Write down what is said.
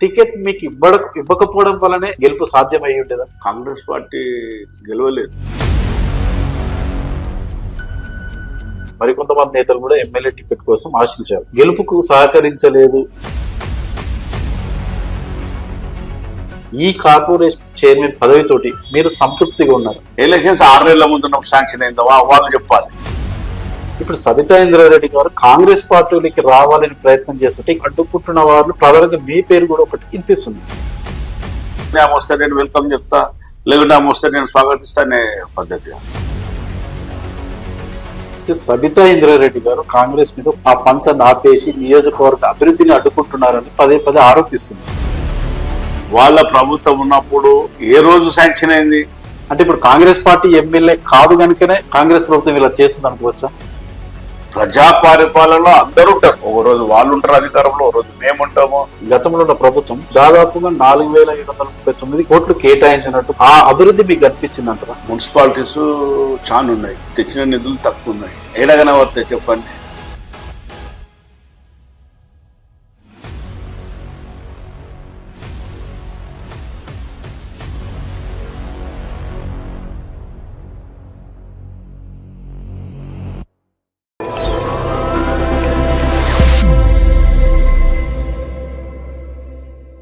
Ticket మీకు ఇవ్వకపోవడం వల్లనే గెలుపు సాధ్యమయ్యి ఉండేదా? కాంగ్రెస్ పార్టీ గెలవలేదు. మరికొంతమంది నేతలు కూడా ఎమ్మెల్యే టికెట్ కోసం ఆశించారు, గెలుపుకు సహకరించలేదు. ఈ కార్పొరేషన్ చైర్మన్ పదవితోటి మీరు సంతృప్తిగా ఉన్నారు? ఎలక్షన్స్ 6 నెలల ముందు శాంక్షన్ అయిందా వాళ్ళు చెప్పాలి. ఇప్పుడు సబితా ఇంద్రారెడ్డి గారు కాంగ్రెస్ పార్టీలోకి రావాలని ప్రయత్నం చేస్తుంటే అడ్డుకుంటున్న వాళ్ళు ప్రధానంగా మీ పేరు కూడా ఒకటి వినిపిస్తుంది. ఆమె వస్తే నేను వెల్కమ్ చెప్తా, లేకుంటే ఆమె వస్తే నేను స్వాగతిస్తానే పద్ధతిగా. సబితా ఇంద్రారెడ్డి గారు కాంగ్రెస్ మీద ఆ ఫండ్స్ ఆపేసి నియోజకవర్గ అభివృద్ధిని అడ్డుకుంటున్నారని పదే పదే ఆరోపిస్తున్నారు. వాళ్ళ ప్రభుత్వం ఉన్నప్పుడు ఏ రోజు శాంక్షన్ అయింది? అంటే ఇప్పుడు కాంగ్రెస్ పార్టీ ఎమ్మెల్యే కాదు కనుకనే కాంగ్రెస్ ప్రభుత్వం ఇలా చేస్తుంది అనుకోవచ్చా? ప్రజా పరిపాలనలో అందరూ ఉంటారు. ఒక రోజు వాళ్ళు ఉంటారు అధికారంలో, ఒక రోజు మేముంటాము. గతంలో ఉన్న ప్రభుత్వం దాదాపుగా 4,539 కోట్లు కేటాయించినట్టు ఆ అభివృద్ధి మీకు కనిపించింది అంటారా? మున్సిపాలిటీస్ చాలా ఉన్నాయి, తెచ్చిన నిధులు తక్కువ ఉన్నాయి. ఏడగన పడితే చెప్పండి.